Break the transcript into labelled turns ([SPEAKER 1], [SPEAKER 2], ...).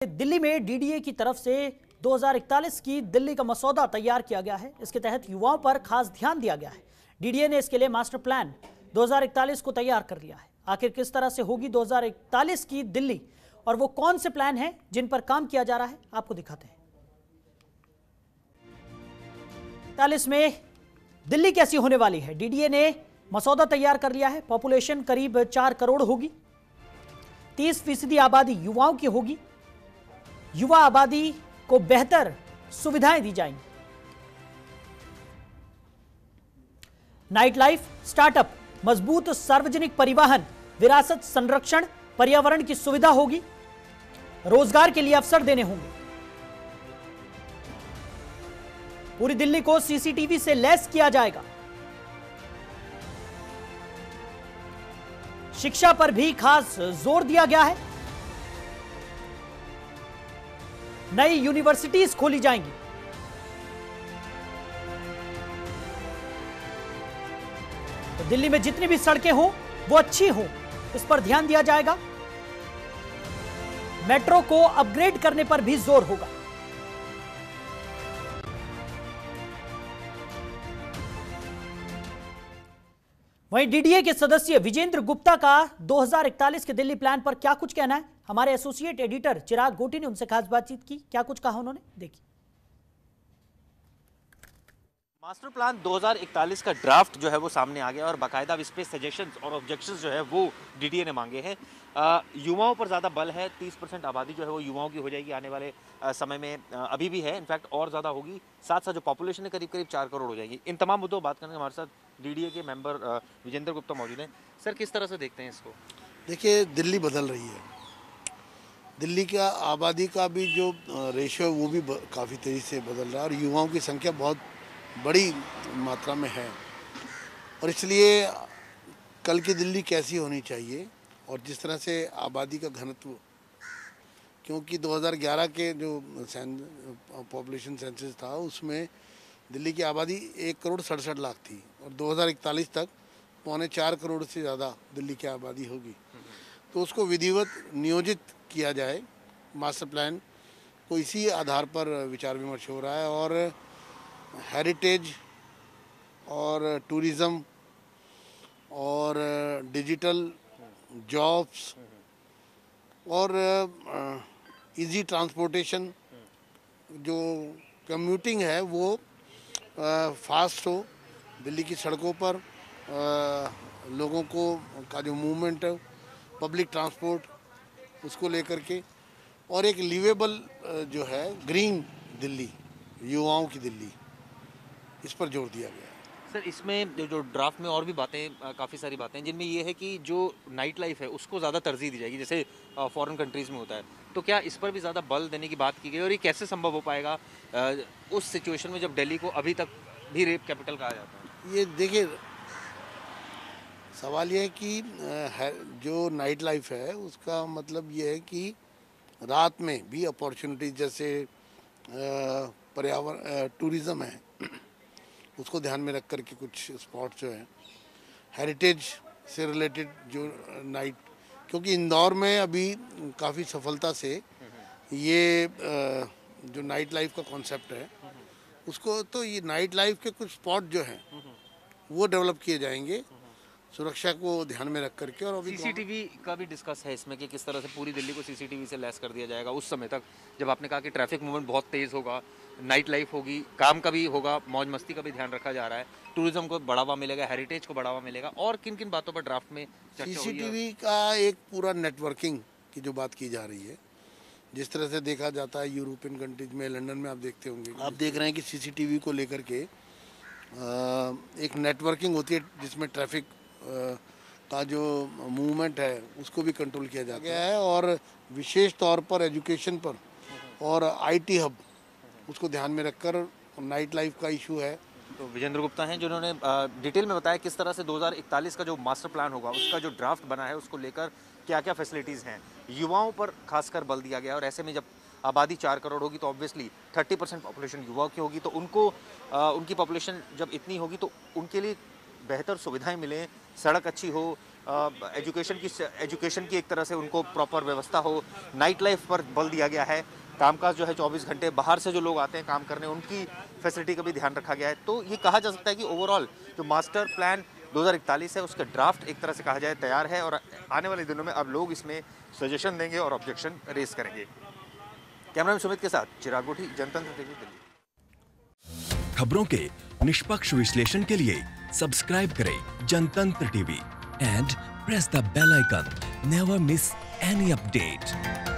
[SPEAKER 1] दिल्ली में डीडीए की तरफ से 2041 की दिल्ली का मसौदा तैयार किया गया है। इसके तहत युवाओं पर खास ध्यान दिया गया है। डीडीए ने इसके लिए मास्टर प्लान 2041 को तैयार कर लिया है। आखिर किस तरह से होगी 2041 की दिल्ली और वो कौन से प्लान हैं जिन पर काम किया जा रहा है, आपको दिखाते हैं। 41 में दिल्ली कैसी होने वाली है, डीडीए ने मसौदा तैयार कर लिया है। पॉपुलेशन करीब 4 करोड़ होगी। 30% आबादी युवाओं की होगी। युवा आबादी को बेहतर सुविधाएं दी जाएंगी। नाइट लाइफ, स्टार्टअप, मजबूत सार्वजनिक परिवहन, विरासत संरक्षण, पर्यावरण की सुविधा होगी। रोजगार के लिए अवसर देने होंगे। पूरी दिल्ली को सीसीटीवी से लैस किया जाएगा। शिक्षा पर भी खास जोर दिया गया है। नई यूनिवर्सिटीज खोली जाएंगी। तो दिल्ली में जितनी भी सड़कें हों वो अच्छी हों, इस पर ध्यान दिया जाएगा। मेट्रो को अपग्रेड करने पर भी जोर होगा। वहीं डीडीए के सदस्य विजेंद्र गुप्ता का 2041 के दिल्ली प्लान पर क्या कुछ कहना है, हमारे एसोसिएट एडिटर चिराग गोटी ने उनसे खास बातचीत की। क्या कुछ कहा उन्होंने, देखिए।
[SPEAKER 2] मास्टर प्लान 2041 का ड्राफ्ट जो है वो सामने आ गया और बाकायदा इस पे सजेशंस और ऑब्जेक्शंस जो है वो डीडीए ने मांगे हैं। युवाओं पर ज़्यादा बल है। 30% आबादी जो है वो युवाओं की हो जाएगी आने वाले समय में। अभी भी है, इनफैक्ट और ज़्यादा होगी। साथ साथ जो पॉपुलेशन है करीब 4 करोड़ हो जाएगी। इन तमाम मुद्दों पर बात करने हमारे साथ डीडीए के मेंबर विजेंद्र गुप्ता मौजूद हैं। सर, किस तरह से देखते हैं इसको?
[SPEAKER 3] देखिए, दिल्ली बदल रही है। दिल्ली का आबादी का भी जो रेशियो है वो भी काफ़ी तेज़ी से बदल रहा है और युवाओं की संख्या बहुत बड़ी मात्रा में है। और इसलिए कल की दिल्ली कैसी होनी चाहिए और जिस तरह से आबादी का घनत्व, क्योंकि 2011 के जो पॉपुलेशन सेंसस था उसमें दिल्ली की आबादी 1,67,00,000 थी और 2041 तक 3.25 करोड़ से ज़्यादा दिल्ली की आबादी होगी। तो उसको विधिवत नियोजित किया जाए। मास्टर प्लान को इसी आधार पर विचार विमर्श हो रहा है और हेरिटेज और टूरिज़्म और डिजिटल जॉब्स और इजी ट्रांसपोर्टेशन, जो कम्यूटिंग है वो फास्ट हो। दिल्ली की सड़कों पर लोगों को का जो मूवमेंट है, पब्लिक ट्रांसपोर्ट, उसको लेकर के, और एक लिवेबल जो है ग्रीन दिल्ली, युवाओं की दिल्ली, इस पर जोर दिया गया है।
[SPEAKER 2] सर, इसमें जो ड्राफ्ट में और भी बातें, काफ़ी सारी बातें हैं जिनमें ये है कि जो नाइट लाइफ है उसको ज़्यादा तरजीह दी जाएगी, जैसे फॉरेन कंट्रीज़ में होता है। तो क्या इस पर भी ज़्यादा बल देने की बात की गई और ये कैसे संभव हो पाएगा उस सिचुएशन में जब दिल्ली को अभी तक भी रेप कैपिटल कहा जाता है?
[SPEAKER 3] ये देखिए, सवाल ये है कि जो नाइट लाइफ है उसका मतलब ये है कि रात में भी अपॉर्चुनिटीज, जैसे पर्यावरण टूरिज़्म है, उसको ध्यान में रख कर के कुछ स्पॉट्स जो हैं हेरिटेज से रिलेटेड जो नाइट, क्योंकि इंदौर में अभी काफ़ी सफलता से ये जो नाइट लाइफ का कॉन्सेप्ट है उसको, तो ये नाइट लाइफ के कुछ स्पॉट जो हैं वो डेवलप किए जाएंगे सुरक्षा को ध्यान में रख करके। और अभी
[SPEAKER 2] सीसीटीवी का भी डिस्कस है इसमें कि किस तरह से पूरी दिल्ली को सीसीटीवी से लैस कर दिया जाएगा उस समय तक जब आपने कहा कि ट्रैफिक मूवमेंट बहुत तेज़ होगा, नाइट लाइफ होगी, काम का भी होगा, मौज मस्ती का भी ध्यान रखा जा रहा है, टूरिज्म को बढ़ावा मिलेगा, हेरिटेज को बढ़ावा मिलेगा। और किन किन बातों पर ड्राफ्ट में चर्चा हुई है?
[SPEAKER 3] सीसीटीवी का एक पूरा नेटवर्किंग की जो बात की जा रही है, जिस तरह से देखा जाता है यूरोपियन कंट्रीज में, लंदन में आप देखते होंगे, आप देख रहे हैं कि सीसीटीवी को लेकर के एक नेटवर्किंग होती है जिसमें ट्रैफिक का जो मूवमेंट है उसको भी कंट्रोल किया जाता है और विशेष तौर पर एजुकेशन पर और आईटी हब, उसको ध्यान में रखकर नाइट लाइफ का इशू है।
[SPEAKER 2] तो विजेंद्र गुप्ता हैं जिन्होंने डिटेल में बताया किस तरह से 2041 का जो मास्टर प्लान होगा उसका जो ड्राफ्ट बना है उसको लेकर क्या क्या फैसिलिटीज़ हैं। युवाओं पर खासकर बल दिया गया और ऐसे में जब आबादी 4 करोड़ होगी तो ऑब्वियसली 30% पॉपुलेशन युवाओं की होगी, तो उनको उनकी पॉपुलेशन जब इतनी होगी तो उनके लिए बेहतर सुविधाएं मिलें, सड़क अच्छी हो, एजुकेशन की एक तरह से उनको प्रॉपर व्यवस्था हो, नाइट लाइफ पर बल दिया गया है, कामकाज जो है 24 घंटे, बाहर से जो लोग आते हैं काम करने उनकी फैसिलिटी का भी ध्यान रखा गया है। तो ये कहा जा सकता है कि ओवरऑल जो मास्टर प्लान 2041 है उसका ड्राफ्ट एक तरह से कहा जाए तैयार है और आने वाले दिनों में अब लोग इसमें सजेशन देंगे और ऑब्जेक्शन रेज करेंगे। कैमरामैन सुमित के साथ चिराग गोठी, जनतंत्र टीवी, दिल्ली।
[SPEAKER 4] खबरों के निष्पक्ष विश्लेषण के लिए सब्सक्राइब करें Janatantra TV and press the bell icon. Never miss any update.